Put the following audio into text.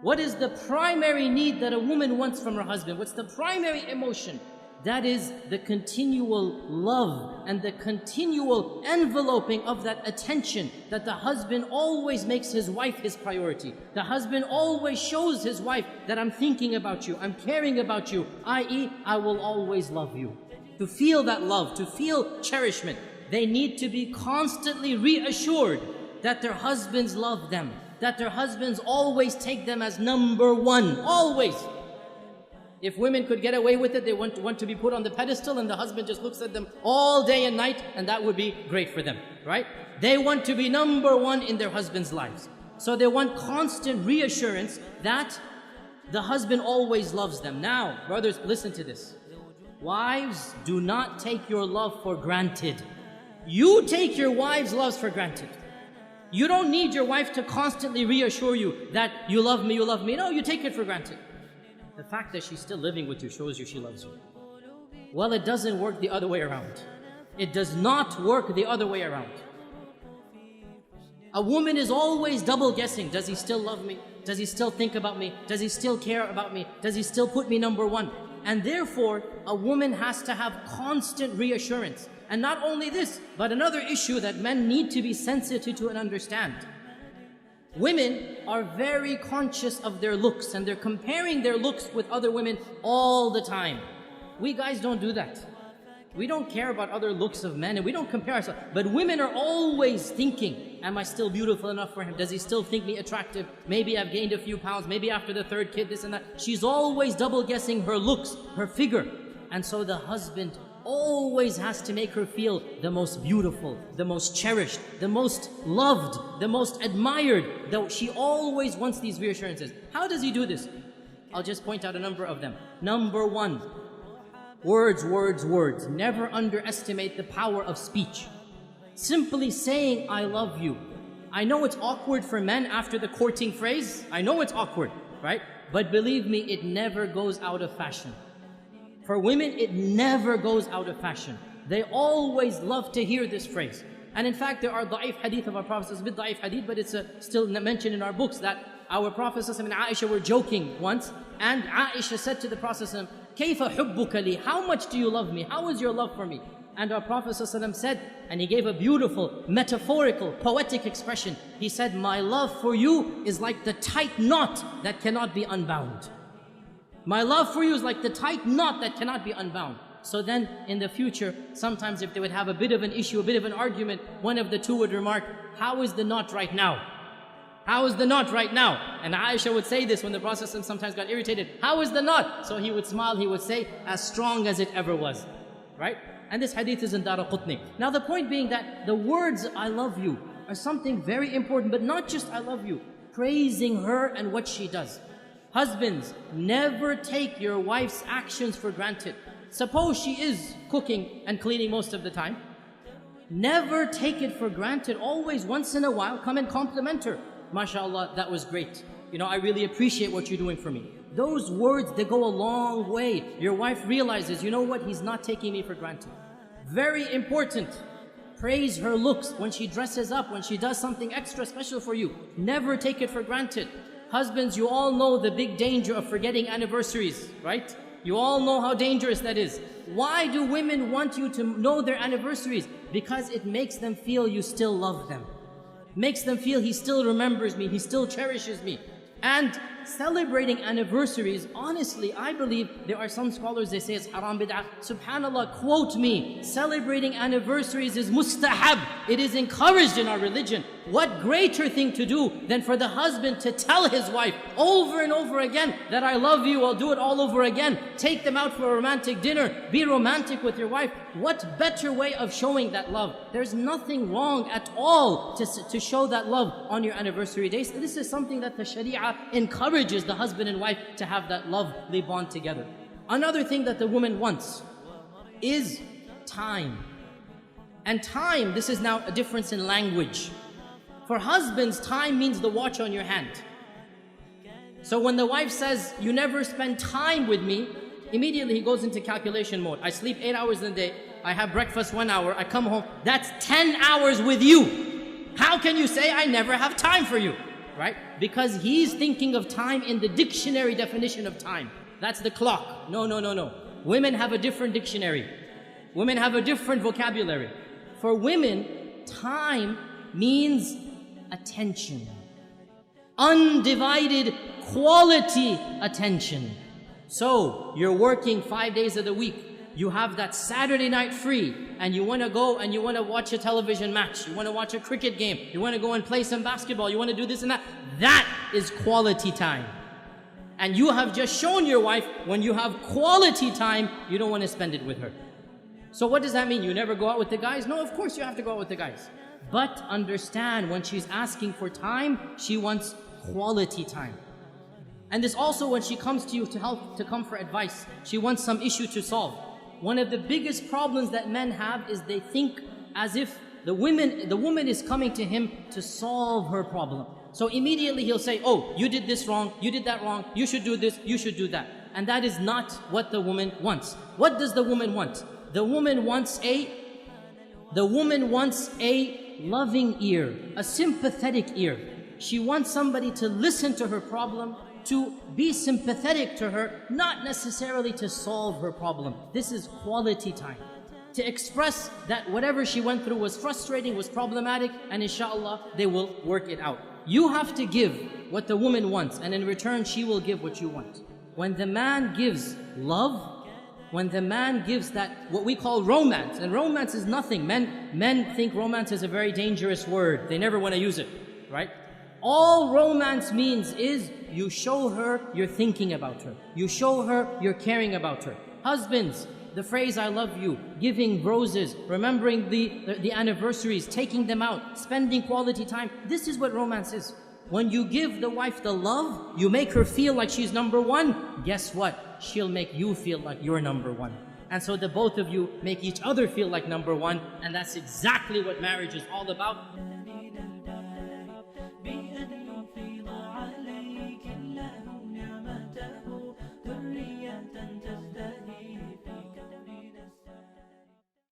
What is the primary need that a woman wants from her husband? What's the primary emotion? That is the continual love and the continual enveloping of that attention, that the husband always makes his wife his priority. The husband always shows his wife that I'm thinking about you, I'm caring about you, i.e., I will always love you. To feel that love, to feel cherishment, they need to be constantly reassured that their husbands love them, that their husbands always take them as number one, always. If women could get away with it, they want to be put on the pedestal and the husband just looks at them all day and night, and that would be great for them, right? They want to be number one in their husband's lives. So they want constant reassurance that the husband always loves them. Now, brothers, listen to this. Wives, do not take your love for granted. You take your wife's love for granted. You don't need your wife to constantly reassure you that you love me, you love me. No, you take it for granted. The fact that she's still living with you shows you she loves you. Well, it doesn't work the other way around. It does not work the other way around. A woman is always double guessing. Does he still love me? Does he still think about me? Does he still care about me? Does he still put me number one? And therefore, a woman has to have constant reassurance. And not only this, but another issue that men need to be sensitive to and understand. Women are very conscious of their looks and they're comparing their looks with other women all the time. We guys don't do that. We don't care about other looks of men and we don't compare ourselves. But women are always thinking, am I still beautiful enough for him? Does he still think me attractive? Maybe I've gained a few pounds, maybe after the third kid, this and that. She's always double guessing her looks, her figure. And so the husband always has to make her feel the most beautiful, the most cherished, the most loved, the most admired. Though she always wants these reassurances. How does he do this? I'll just point out a number of them. Number one, words, words, words. Never underestimate the power of speech. Simply saying, I love you. I know it's awkward for men after the courting phrase. I know it's awkward, right? But believe me, it never goes out of fashion. For women, it never goes out of fashion. They always love to hear this phrase. And in fact, there are da'if hadith of our Prophet, it's a bit da'if hadith, but it's still mentioned in our books that our Prophet and Aisha were joking once, and Aisha said to the Prophet, كَيْفَ حُبُّكَ لِي? How much do you love me? How is your love for me? And our Prophet said, and he gave a beautiful, metaphorical, poetic expression. He said, my love for you is like the tight knot that cannot be unbound. My love for you is like the tight knot that cannot be unbound. So then, in the future, sometimes if they would have a bit of an issue, a bit of an argument, one of the two would remark, how is the knot right now? How is the knot right now? And Aisha would say this when the Prophet sometimes got irritated. How is the knot? So he would smile, he would say, as strong as it ever was. Right? And this hadith is in Daraqutni. Now the point being that the words, I love you, are something very important, but not just I love you. Praising her and what she does. Husbands, never take your wife's actions for granted. Suppose she is cooking and cleaning most of the time. Never take it for granted. Always, once in a while, come and compliment her. MashaAllah, that was great. You know, I really appreciate what you're doing for me. Those words, they go a long way. Your wife realizes, you know what, he's not taking me for granted. Very important. Praise her looks when she dresses up, when she does something extra special for you. Never take it for granted. Husbands, you all know the big danger of forgetting anniversaries, right? You all know how dangerous that is. Why do women want you to know their anniversaries? Because it makes them feel you still love them. Makes them feel he still remembers me, he still cherishes me. And celebrating anniversaries, honestly, I believe there are some scholars, they say it's haram bid'ah. SubhanAllah, quote me, celebrating anniversaries is mustahab. It is encouraged in our religion. What greater thing to do than for the husband to tell his wife over and over again that I love you, I'll do it all over again. Take them out for a romantic dinner. Be romantic with your wife. What better way of showing that love? There's nothing wrong at all to show that love on your anniversary days. This is something that the Sharia encourages the husband and wife to have that lovely bond together. Another thing that the woman wants is time. And time, this is now a difference in language. For husbands, time means the watch on your hand. So when the wife says, you never spend time with me, immediately he goes into calculation mode. I sleep 8 hours in the day, I have breakfast 1 hour, I come home, that's 10 hours with you. How can you say I never have time for you? right? Because he's thinking of time in the dictionary definition of time. That's the clock. No, no, no, no. Women have a different dictionary. Women have a different vocabulary. For women, time means attention. Undivided quality attention. So, you're working 5 days of the week. You have that Saturday night free, and you want to go and you want to watch a television match. You want to watch a cricket game. You want to go and play some basketball. You want to do this and that. That is quality time. And you have just shown your wife, when you have quality time, you don't want to spend it with her. So what does that mean? You never go out with the guys? No, of course you have to go out with the guys. But understand, when she's asking for time, she wants quality time. And this also, when she comes to you to come for advice, she wants some issue to solve. One of the biggest problems that men have is they think as if the woman is coming to him to solve her problem. So immediately he'll say, oh, you did this wrong, you did that wrong, you should do this, you should do that. And that is not what the woman wants. What does the woman want? The woman wants a loving ear, a sympathetic ear. She wants somebody to listen to her problem, to be sympathetic to her, not necessarily to solve her problem. This is quality time. To express that whatever she went through was frustrating, was problematic, and inshallah, they will work it out. You have to give what the woman wants, and in return, she will give what you want. When the man gives love, when the man gives that, what we call romance, and romance is nothing. Men think romance is a very dangerous word. They never want to use it, right? All romance means is you show her you're thinking about her. You show her you're caring about her. Husbands, the phrase I love you, giving roses, remembering the anniversaries, taking them out, spending quality time. This is what romance is. When you give the wife the love, you make her feel like she's number one. Guess what? She'll make you feel like you're number one. And so the both of you make each other feel like number one. And that's exactly what marriage is all about.